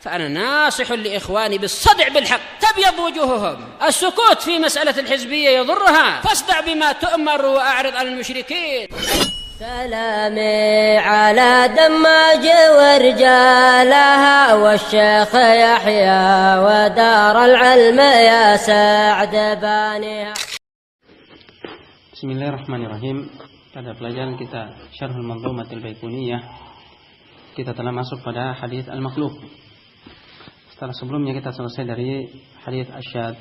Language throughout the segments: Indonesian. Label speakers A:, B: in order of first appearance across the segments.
A: فأنا ناصح لإخواني بالصدع بالحق تبيض وجوههم. السكوت في مسألة الحزبية يضرها، فاصدع بما تؤمر وأعرض عن المشركين.
B: سلامي على دماج ورجالها والشيخ يحيى ودار العلم يا سعد بانيها.
C: Bismillahirrahmanirrahim. Pada pelajaran kita Syarhul Manzumatil Baiquniyah, kita telah masuk pada hadis al-maqlub. Setelah sebelumnya kita selesai dari hadis asyad.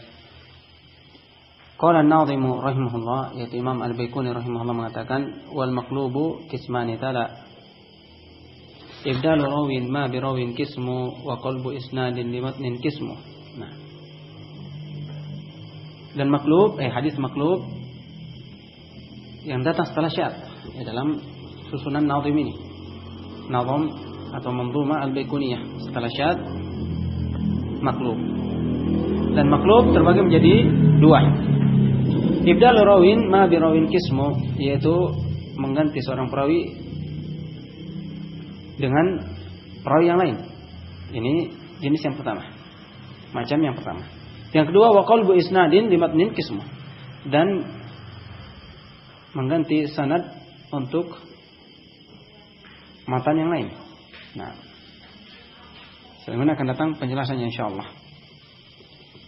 C: Qala an-nadhimu rahimahullah, yaitu Imam Al-Baiquni rahimahullah mengatakan, wal maqlubu kismani tala. Ibdalu rawin ma bi rawin kismu wa qalbu isnadin li matnin kismu. Nah. Dan maqlub, hadis maqlub yang datang setelah syad, dalam susunan nazim ini. Nazam atau manzumah al-Baiquniyah, setelah syad maqlub. Dan maqlub terbagi menjadi dua. Ibdalu rawin ma bi rawin kismu, yaitu mengganti seorang perawi dengan perawi yang lain. Ini jenis yang pertama, macam yang pertama. Yang kedua, wa qalbu isnadin li matnin kismu, dan mengganti sanad untuk matan yang lain. Nah, selanjutnya akan datang penjelasannya insyaallah.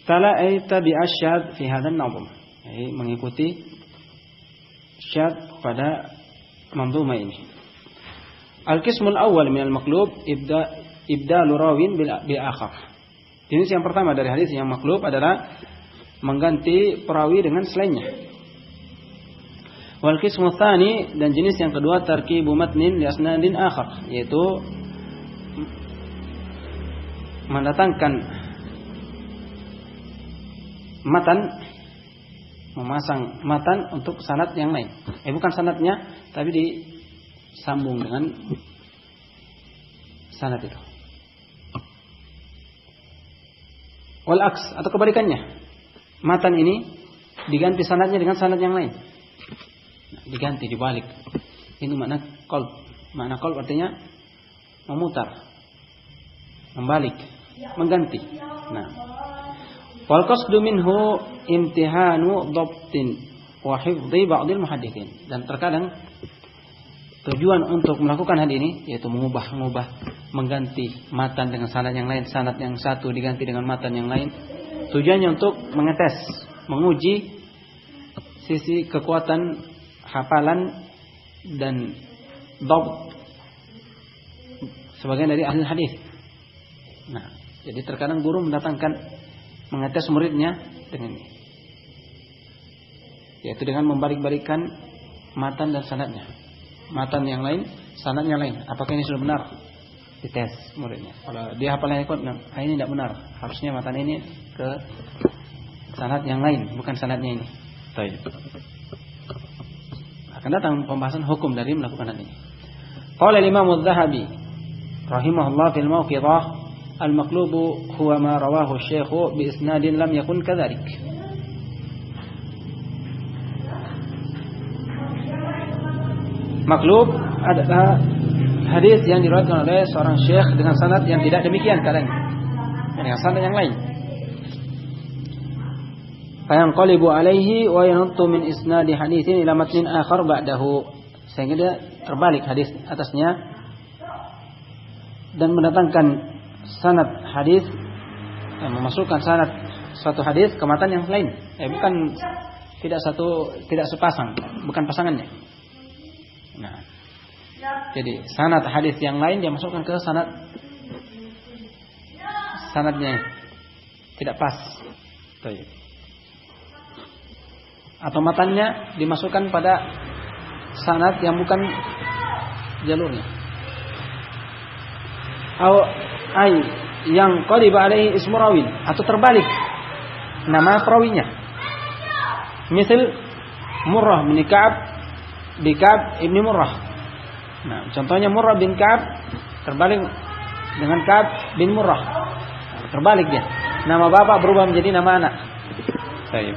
C: Tala ay tabi asyad fi hadan nazm, mengikuti syad pada manzumah ini. Al-qismul awwal min al-maqlub ibdalu rawin bil akhar. Jenis yang pertama dari hadis yang maqlub adalah mengganti perawi dengan selainnya. Wal qismu tsani, dan jenis yang kedua tarkibu matnin li asnadin akhar, yaitu mendatangkan matan, memasang matan untuk sanad yang lain. Bukan sanadnya, tapi disambung dengan sanad itu. Wal aks, atau kebalikannya, matan ini diganti sanadnya dengan sanad yang lain. Diganti, dibalik. Ini makna qalb. Makna qalb artinya memutar, membalik, mengganti. Nah, wal qasdu minhu imtihanu dhabtin wa hifdhi ba'dil muhadditsin. Dan terkadang tujuan untuk melakukan hal ini yaitu mengubah, mengganti matan dengan sanad yang lain, sanad yang satu diganti dengan matan yang lain. Tujuannya untuk mengetes, menguji sisi kekuatan hafalan dan dhabt sebagian dari ahli hadis. Nah, jadi terkadang guru mengetes muridnya dengan ini, yaitu dengan membalik-balikkan matan dan sanadnya. Matan yang lain, sanadnya lain. Apakah ini sudah benar? Dites muridnya. Kalau dia hafalannya kuat, ini tidak benar. Harusnya matan ini ke sanad yang lain, bukan sanadnya ini. Baik. Akan datang pembahasan hukum dari melakukan hal ini. Qala al-Imam Az-Zahabi rahimahullah fil Mawqidah, al-maqlubu huwa ma rawahu asy-syaikh bi isnadin lam yakun kadzalik. Maqlub adalah hadis yang diriwayatkan oleh seorang syekh dengan sanad yang tidak demikian keadaannya, dengan sanad yang lain. Fayanqalibu alaihi wa yanuttu min isnadi haditsin ila matnin akhar ba'dahu, sehingga dia terbalik hadis atasnya dan mendatangkan sanad hadis, memasukkan sanad suatu hadis ke matan yang lain. Bukan tidak sepasang, bukan pasangannya. Nah, jadi sanad hadis yang lain dia masukkan ke sanadnya tidak pas. Baik. Atau matannya dimasukkan pada sanad yang bukan jalurnya. Yang qaliba alaihi ismu rawin, atau terbalik nama perawinya. Misal Murrah bin Ka'ab bi Ka'ab ibni Murrah. Nah, contohnya Murrah bin Ka'ab terbalik dengan Ka'ab bin Murrah. Terbalik dia. Nama bapak berubah menjadi nama anak. Baik.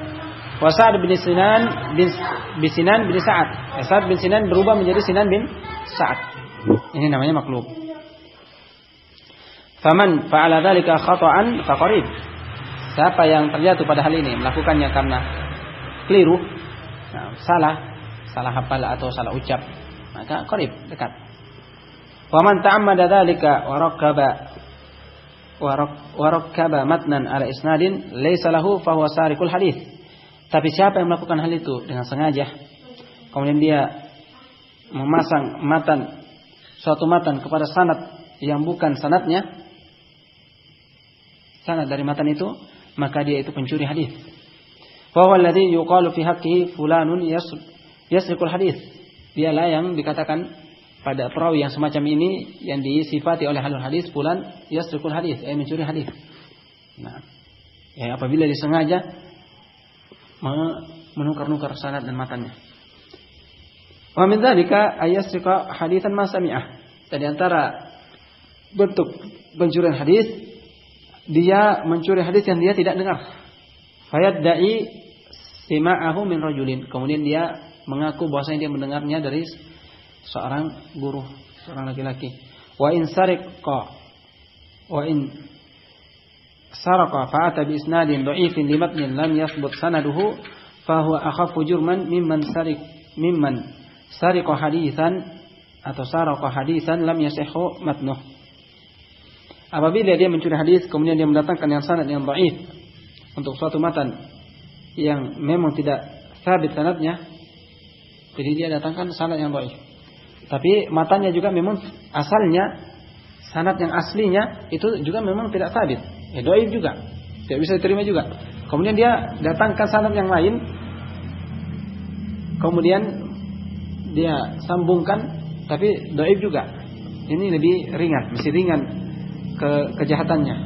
C: Wa Sa'ad bin Sinan bin Sa'ad. Sa'ad bin Sinan berubah menjadi Sinan bin Sa'ad. Ini namanya maqlub. Faman fa'ala dzalika khata'an faqarib. Siapa yang terjatuh pada hal ini melakukannya karena keliru, salah hafal atau salah ucap, maka qarib, dekat. Waman ta'ammada dzalika wa rakkaba matnan ala isnadin laysa lahu fa huwa sarikul hadis. Tapi siapa yang melakukan hal itu dengan sengaja, kemudian dia memasang suatu matan kepada sanad yang bukan sanadnya, sanad dari matan itu, maka dia itu pencuri hadis. Wa huwa alladhi yuqalu fi haqqihi fulanun yasriqul hadis. Dialah yang dikatakan pada perawi yang semacam ini, yang disifati oleh ahlul hadis, fulan yasriqul hadis, mencuri hadis. Nah, apabila disengaja menukar-nukar sanad dan matannya. Wa min dzalika ayasriqa haditsan ma sami'ah. Dari antara bentuk pencurian hadis, dia mencuri hadis yang dia tidak dengar. Fayadda'i sima'ahu min rajulin. Kemudian dia mengaku bahwasanya dia mendengarnya dari seorang guru, seorang laki-laki. Wa in saraqa fa'ata bi isnadin dha'ifin li matnin lam yathbut sanaduhu fa huwa akhaffu jurman mimman sariqa haditsan atau saraqa haditsan lam yasihhu matnuh. Apabila dia mencuri hadis kemudian dia mendatangkan yang sanad yang dhaif untuk suatu matan yang memang tidak sabit sanadnya, jadi dia datangkan sanad yang dhaif. Tapi matanya juga memang asalnya sanad yang aslinya itu juga memang tidak sabit, dhaif juga, tidak bisa diterima juga. Kemudian dia datangkan sanad yang lain, kemudian dia sambungkan, tapi dhaif juga. Ini lebih ringan, masih ringan kejahatannya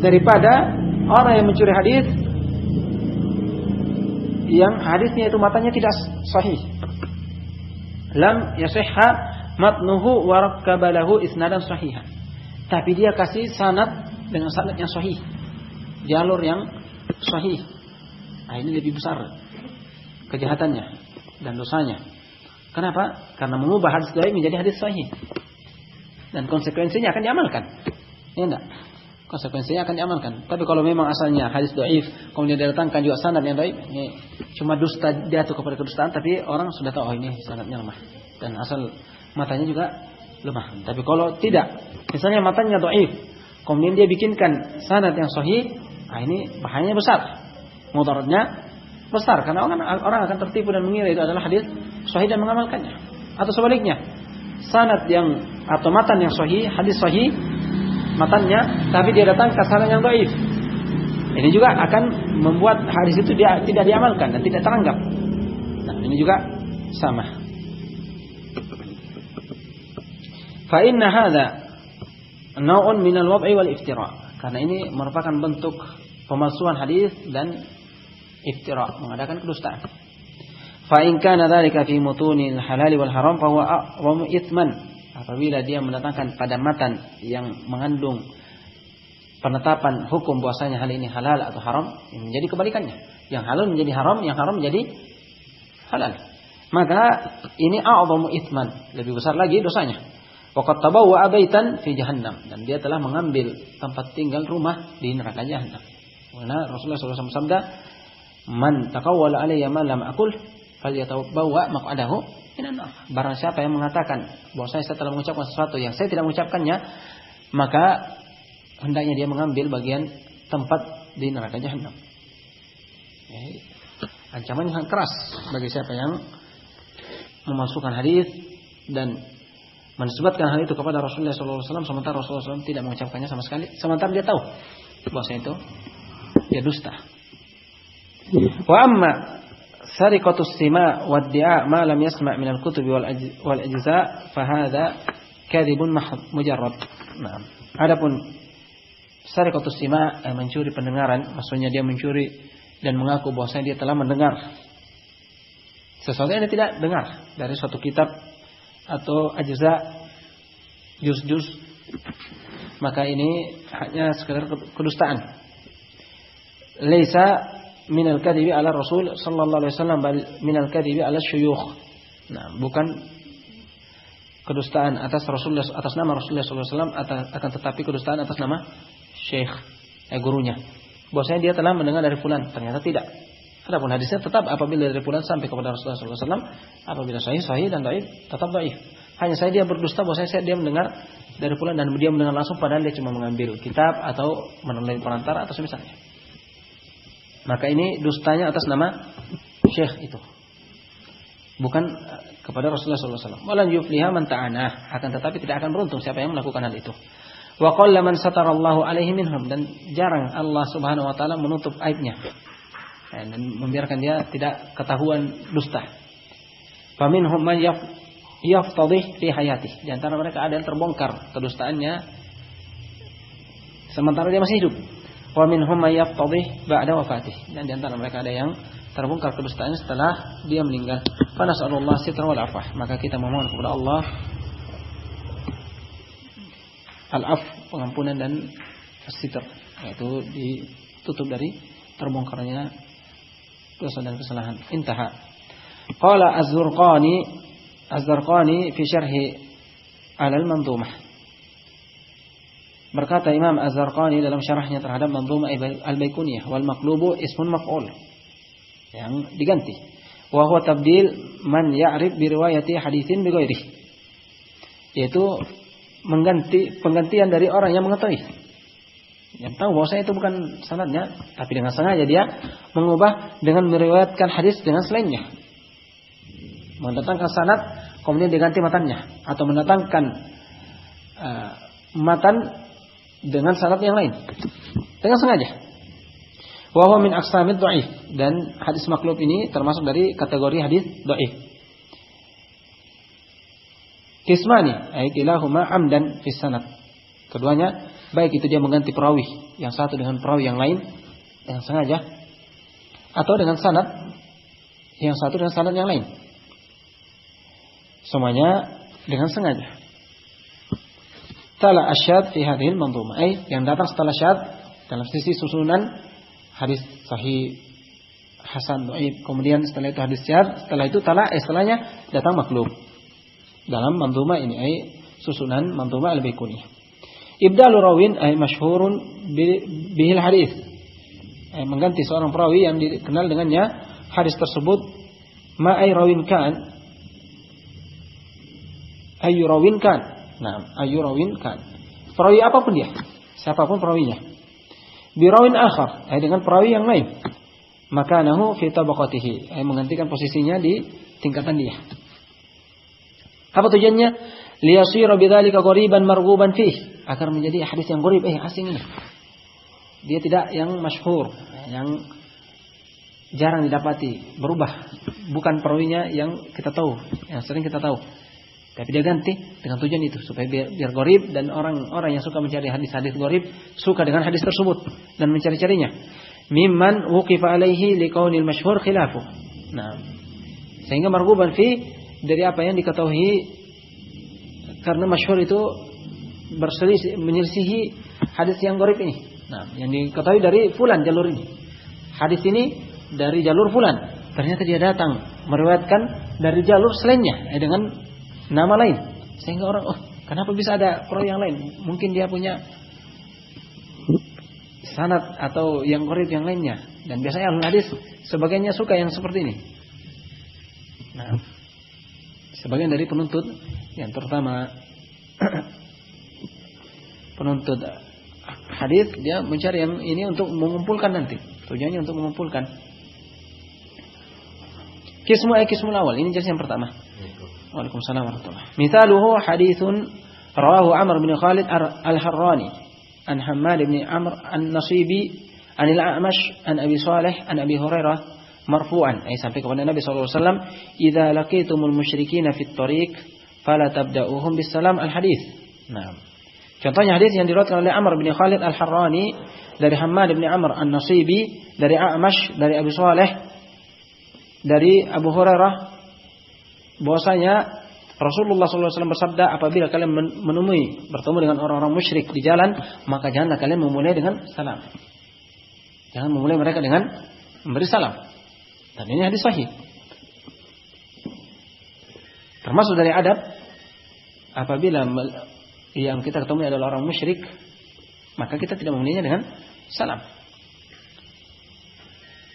C: daripada orang yang mencuri hadis yang hadisnya itu matanya tidak sahih. Lam yasihha matnuhu wa rakkaba lahu isnadan sahihan. Tapi dia kasih sanad dengan sanad yang sahih, jalur yang sahih. Nah, ini lebih besar kejahatannya dan dosanya. Kenapa? Karena mengubah hadis dhaif menjadi hadis sahih. Dan konsekuensinya akan diamalkan. Ya enggak? Konsekuensinya akan diamalkan. Tapi kalau memang asalnya hadis dhaif, kemudian didatangkan juga sanad yang dhaif, ini cuma dusta, jatuh kepada kedustaan, tapi orang sudah tahu ini sanadnya lemah dan asal matanya juga lemah. Tapi kalau tidak, misalnya matanya dhaif, kemudian dia bikinkan sanad yang sahih, nah ini bahayanya besar. Mudaratnya besar karena orang akan tertipu dan mengira itu adalah hadis sahih dan mengamalkannya. Atau sebaliknya, sanad yang atau matan yang sahih, hadis sahih matannya, tapi dia datangkan sanad yang dhaif. Ini juga akan membuat hadis itu dia tidak diamalkan dan tidak teranggap. Nah, ini juga sama. Fa inna hadza naw'un min al-wad'i wal iftira. Karena ini merupakan bentuk pemalsuan hadis dan iftira, mengadakan kedustaan. Fa in kana dzalika fi mutunil halal wal haram fa huwa a'zamu itsman. Apabila dia mendatangkan pada matan yang mengandung penetapan hukum bahwasanya hal ini halal atau haram, menjadi kebalikannya. Yang halal menjadi haram, yang haram menjadi halal. Maka ini a'zamu itsman, lebih besar lagi dosanya. Waqad tabawwa baitan fi jahannam, dan dia telah mengambil tempat tinggal rumah di neraka jahannam. Karena Rasulullah SAW bersabda, "Man taqawwala alayya ma lam aqul falyatabawwa maq'adahu." Barang siapa yang mengatakan bahwa saya telah mengucapkan sesuatu yang saya tidak mengucapkannya, maka hendaknya dia mengambil bagian tempat di neraka jahanam. Ancaman yang keras bagi siapa yang memasukkan hadis dan menisbatkan hal itu kepada Rasulullah SAW, sementara Rasulullah SAW tidak mengucapkannya sama sekali, sementara dia tahu bahwa itu dia dusta. Wa amma sariqatus sima wa addi'a ma lam yasma' min al-kutub wal ajza' fa hadha kadhibun mujarrad. Nah, adapun sariqatus sima mencuri pendengaran, maksudnya dia mencuri dan mengaku bahwasanya dia telah mendengar sesuatu yang dia tidak dengar dari suatu kitab atau ajza' juz-juz, maka ini hanya sekedar kedustaan. Laisa minal kadhibi ala Rasul sallallahu alaihi wasallam bal minal kadhibi ala syuyukh. Nah, bukan kedustaan atas Rasulullah, atas nama Rasulullah SAW, akan tetapi kedustaan atas nama syekh, gurunya. Bahwasanya dia telah mendengar dari fulan, ternyata tidak. Adapun hadisnya tetap apabila dari fulan sampai kepada Rasulullah SAW, apabila sahih dan dhaif tetap dhaif. Hanya saya dia berdusta bahwasanya dia mendengar dari fulan dan dia mendengar langsung padahal dia cuma mengambil kitab atau menelan perantara atau semisalnya. Maka ini dustanya atas nama syekh itu, bukan kepada Rasulullah SAW. Walan yufliha man ta'anah, akan tetapi tidak akan beruntung siapa yang melakukan hal itu. Wa qalla man satarallahu alaihi minhum, dan jarang Allah Subhanahu wa taala menutup aibnya dan membiarkan dia tidak ketahuan dusta. Faminhum man yaftadih fi hayatih, di antara mereka ada yang terbongkar kedustaannya sementara dia masih hidup. Wa minhum man yaftadih ba'da wafatih, dan di antara mereka ada yang terbongkar kedustaannya setelah dia meninggal. Fa nas'alullah sitra wal afah, maka kita memohon kepada Allah al-af, pengampunan dan as-sitr, yaitu ditutup dari terbongkarnya dosa dan kesalahan. Intaha. Qala Az-Zarqani fi syarhi al-Manzumah. Berkata Imam Az-Zarqani dalam syarahnya terhadap Manzumah al-Baikuniyah, wal maqlubu ismun maf'ul, yang diganti. Wa huwa tabdil man ya'rif bi riwayati haditsin bi ghairihi, yaitu penggantian dari orang yang mengetahui, yang tahu bahwasanya itu bukan sanadnya, tapi dengan sengaja dia mengubah dengan meriwayatkan hadis dengan selainnya, mendatangkan sanad kemudian diganti matannya, atau mendatangkan matan dengan sanad yang lain dengan sengaja. Wa huwa min aqsamid dhaif, dan hadis maklub ini termasuk dari kategori hadis dhaif. Kismani ay kilahuma amdan fi sanad, keduanya baik itu dia mengganti perawi yang satu dengan perawi yang lain dengan sengaja, atau dengan sanad yang satu dengan sanad yang lain, semuanya dengan sengaja. Tala asyad fi hadhil manzumah, yang datang setelah syad dalam sisi susunan hadis sahih, hasan, dhaif, kemudian setelah itu hadis syad, setelah itu tala setelahnya datang maklub dalam manzumah ini, susunan manzumah al-Baikuniyah. Ibdalu rawin masyhurun bihil hadis, mengganti seorang perawi yang dikenal dengannya hadis tersebut. Ma rawin kan, ayu rawin kan. Nah, ayu rawin kan, perawi apapun dia, siapapun perawinya. Bi rawin akhar, dengan perawi yang lain. Makanahu fi tabaqatihi, menggantikan posisinya di tingkatan dia. Apa tujuannya? Liyasira bidzalika ghariban marghuban fih, agar menjadi hadis yang gharib, asing ini. Dia tidak yang masyhur, yang jarang didapati, berubah. Bukan perawinya yang kita tahu, yang sering kita tahu. Tapi dia ganti dengan tujuan itu, supaya biar gharib, dan orang-orang yang suka mencari hadis-hadis gharib suka dengan hadis tersebut dan mencari-carinya. Mimman wuqifa alaihi liqaunil masyhur khilafu. Nah, sehingga marghuban fi, dari apa yang diketahui karena masyhur itu menyelisihi hadis yang gharib ini. Nah, yang diketahui dari fulan jalur ini. Hadis ini dari jalur fulan, ternyata dia datang meriwayatkan dari jalur selainnya dengan nama lain, sehingga orang, kenapa bisa ada perawi yang lain? Mungkin dia punya sanad atau yang gharib yang lainnya. Dan biasanya ahlul hadis sebagiannya suka yang seperti ini. Nah, sebagian dari penuntut yang terutama penuntut hadis, dia mencari yang ini untuk mengumpulkan nanti. Tujuannya untuk mengumpulkan. Kismul awal, ini jenis yang pertama. Waalaikumsalam warahmatullahi. Mithaluhu hadithun rawahu Amr bin Khalid al-Harrani an Hammad bin Amr an-Nasibi an al-A'mash an Abi Salih an Abi Hurairah marfu'an, sampai kepada Nabi sallallahu alaihi wasallam, "Idza laqitumul musyrikina fit thariq fala tabda'uhum bis salam" al-hadis. Nah, contohnya hadis yang diriwayatkan oleh Amr bin Khalid al-Harrani dari Hammad bin Amr an-Nasibi dari A'mash dari Abi Salih dari Abu Hurairah, bahwasanya Rasulullah SAW bersabda, apabila kalian bertemu dengan orang-orang musyrik di jalan, maka janganlah kalian memulai dengan salam. Jangan memulai mereka dengan memberi salam. Dan ini hadis sahih. Termasuk dari adab apabila yang kita ketemu adalah orang musyrik, maka kita tidak memulainya dengan salam.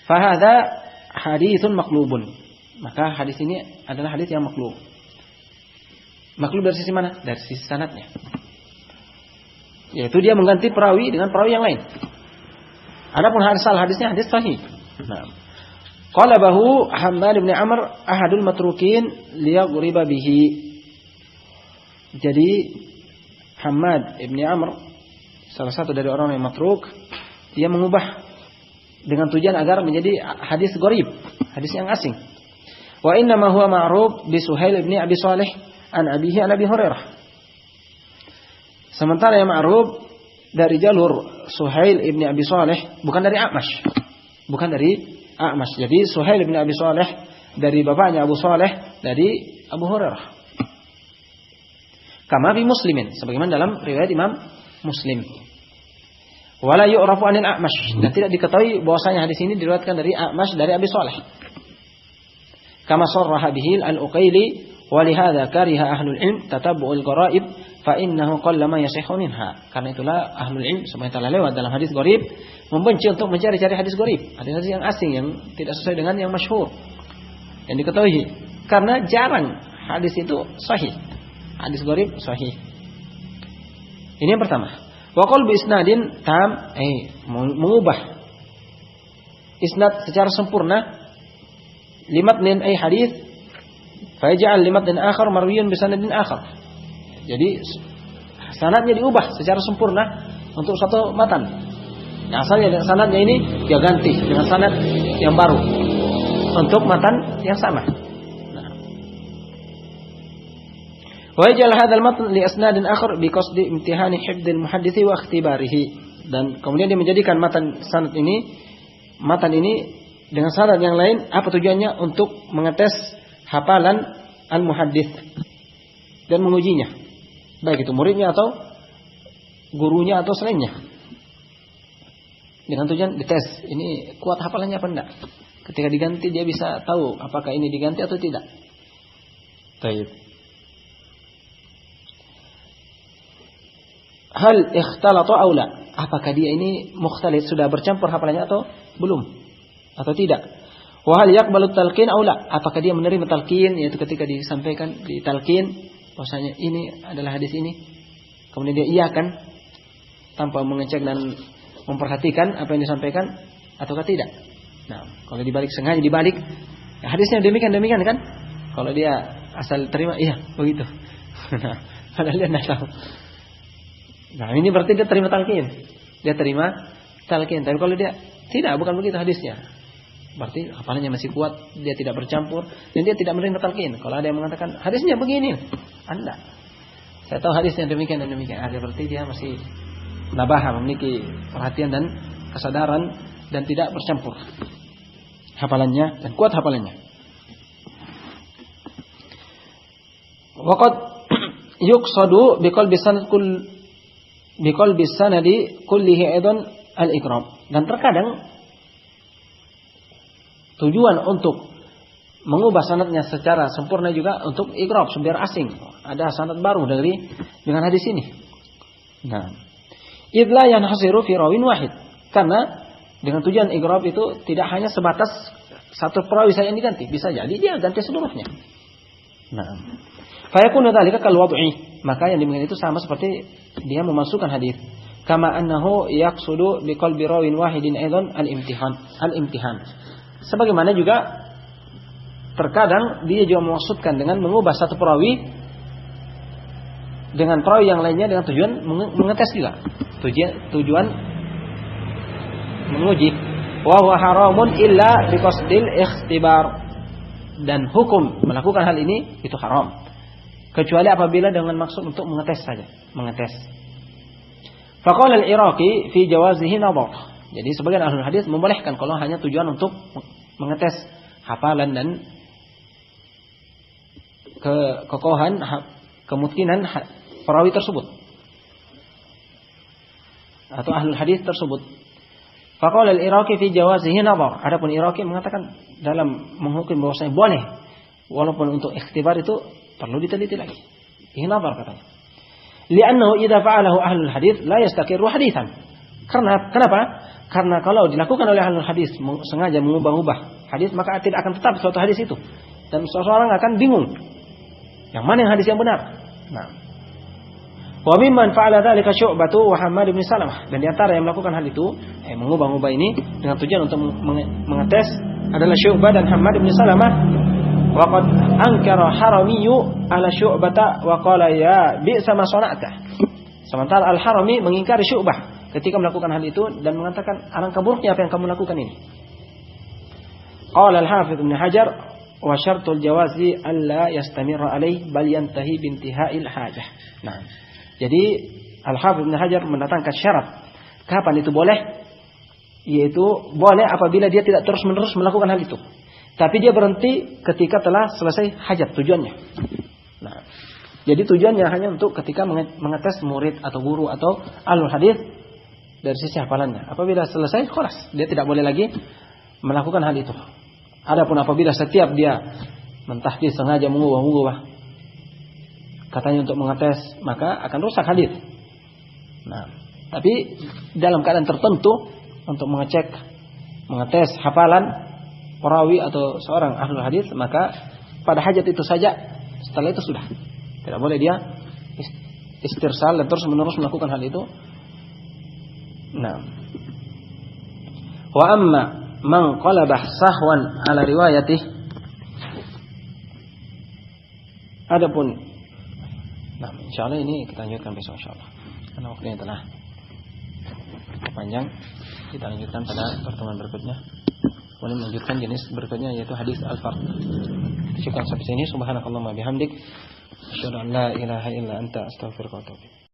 C: Fahadha haditsun maqlubun. Maka hadis ini adalah hadis yang maklub. Maklub dari sisi mana? Dari sisi sanadnya. Yaitu dia mengganti perawi dengan perawi yang lain. Adapun hadisnya hadis sahih. Nah. Qalabahu Hammad bin Amr ahadul matrukin liyaghriba bihi. Jadi Hammad bin Amr salah satu dari orang yang matruk, dia mengubah dengan tujuan agar menjadi hadis gharib, hadis yang asing. Wa inna ma huwa ma'ruf bi Suhail bin Abi Shalih an abihi an Abi Hurairah. Sementara yang ma'ruf dari jalur Suhail bin Abi Shalih, bukan dari A'mash. Bukan dari A'mash. Jadi Suhail bin Abi Shalih dari bapaknya Abu Shalih dari Abu Hurairah. Kama fi Muslimin, sebagaimana dalam riwayat Imam Muslim. Wala yu'rafu anil A'mash, dan tidak diketahui bahwasanya hadis ini diriwayatkan dari A'mash dari Abi Shalih. Kama sarraha bihi al-Uqaili wa li hadza kariha ahlul ilm tatabbu'ul gharaib fa innahu qallama yasihhu minha. Karena itulah ahlul ilm semuanya telah lewat dalam hadis gharib membenci untuk mencari-cari hadis gharib, hadis yang asing yang tidak sesuai dengan yang masyhur, yang diketahui. Karena jarang hadis itu sahih. Hadis gharib sahih. Ini yang pertama. Wa qul bi isnadin tam, mengubah isnad secara sempurna limatnin hadis fa yaj'al limatnin akhar marwiyan bi sanadin akhar. Jadi sanadnya diubah secara sempurna untuk satu matan. Yang asalnya sanadnya ini dia ganti dengan sanad yang baru untuk matan yang sama. Wa yaj'al hadzal matn li asnadin akhar bi qasdi imtihani hifdzil muhaddits wa ikhtibarihi. Dan kemudian dia menjadikan matan ini dengan sanad yang lain, apa tujuannya? Untuk mengetes hafalan al-muhaddits dan mengujinya, baik itu muridnya atau gurunya atau selainnya, dengan tujuan dites ini kuat hafalannya apa enggak. Ketika diganti dia bisa tahu apakah ini diganti atau tidak. Baik. Hal ikhtalata aw la? Apakah dia ini mukhtalit, sudah bercampur hafalannya atau belum? Atau tidak? Wa hal yaqbalu talqin aw la? Apakah dia menerima talqin, yaitu ketika disampaikan di talqin bahwasanya ini adalah hadis ini, kemudian dia iyakan tanpa mengecek dan memperhatikan apa yang disampaikan ataukah tidak. Nah, kalau dibalik, sengaja dibalik, ya hadisnya demikian kan? Kalau dia asal terima, iya begitu. Nah, padahal dia tidak tahu. Nah, ini berarti dia terima talqin. Dia terima talqin. Tapi kalau dia tidak, bukan begitu hadisnya, berarti hafalannya masih kuat, dia tidak bercampur dan dia tidak menerima talqin. Kalau ada yang mengatakan hadisnya begini, Anda, saya tahu hadisnya demikian dan demikian, ada berarti dia masih nabah, memiliki perhatian dan kesadaran dan tidak bercampur hafalannya dan kuat hafalannya. Waqad yuqsadu biqalbi sanadi kullihi aidan al-ikram. Dan terkadang tujuan untuk mengubah sanadnya secara sempurna juga untuk ikrab, biar asing. Ada sanad baru dengan hadis ini. Nah, idla yanhasiru fi rawin wahid. Karena dengan tujuan ikrab itu tidak hanya sebatas satu perawi saja yang diganti, bisa jadi dia ganti seluruhnya. Nah, fa yakunu dzalika kal wad'i. Maka yang demikian itu sama seperti dia memasukkan hadis. Kama annahu yaqsudu biqalbi rawin wahidin aidan al-imtihan. Sebagaimana juga terkadang dia juga memaksudkan dengan mengubah satu perawi dengan perawi yang lainnya dengan tujuan mengetes juga. Tujuan menguji. Wa huwa haramun illa biqasdil ikhtibar. Dan hukum melakukan hal ini itu haram, kecuali apabila dengan maksud untuk mengetes saja, mengetes. Faqala al-Iraqi fi jawazihi nadhar. Jadi sebagian ahli hadis membolehkan kalau hanya tujuan untuk mengetes hafalan dan kekokohan, kemungkinan perawi tersebut atau ahli hadis tersebut. Faqala al-Iraqi fi jawazihi nadhar. Adapun Iraqi mengatakan dalam menghukum bahwasanya boleh, walaupun untuk ikhtibar itu perlu diteliti lagi. Ini nazar katanya. Li'annahu idza fa'alahu ahlul hadis la yastaqirru haditsan. Kenapa? Karena kalau dilakukan oleh ahlul hadis sengaja mengubah-ubah hadis, maka tidak akan tetap suatu hadis itu. Dan seseorang akan bingung. Yang mana yang hadis yang benar? Nah. Wa mimman fa'ala dzalika Syu'batu wa Hammad bin Salamah. Dan di antara yang melakukan hal itu, mengubah-ubah ini dengan tujuan untuk mengetes adalah Syu'bah dan Hammad bin Salamah. Wa qad ankara Haramiyyu ala Syu'bata wa qala ya bi'sa ma sana'ta. Sementara Al-Harami mengingkari Syu'bah ketika melakukan hal itu dan mengatakan alangkah buruknya apa yang kamu lakukan ini. Qala Al-Hafidz Ibnu Hajar wa syartul jawazi alla yastamirra alaih bal yantahi bintiha'il hajah. Nah, jadi Al-Hafidz Ibnu Hajar mendatangkan syarat kapan itu boleh, yaitu boleh apabila dia tidak terus-menerus melakukan hal itu. Tapi dia berhenti ketika telah selesai hajat tujuannya. Nah, jadi tujuannya hanya untuk ketika mengetes murid atau guru atau ahlul hadis dari sisi hafalannya. Apabila selesai, khalas, dia tidak boleh lagi melakukan hal itu. Adapun apabila setiap dia mentahqiq sengaja mengubah katanya untuk mengetes, maka akan rusak hadis. Nah, tapi dalam keadaan tertentu untuk mengetes hafalan perawi atau seorang ahlul hadis, maka pada hajat itu saja, setelah itu sudah. Tidak boleh dia istirsal dan terus menerus melakukan hal itu. Nah. Wa amma man qalabah sahwan ala riwayatih. Adapun insyaallah ini kita lanjutkan besok insyaallah. Karena waktunya telah panjang. Kita lanjutkan pada pertemuan berikutnya. Kemudian melanjutkan jenis berikutnya yaitu hadis al-fard. Cukup sampai sini. Subhanakallahumma bihamdik, asyhadu an la ilaha illa anta, astaghfiruka wa atubu ilaik.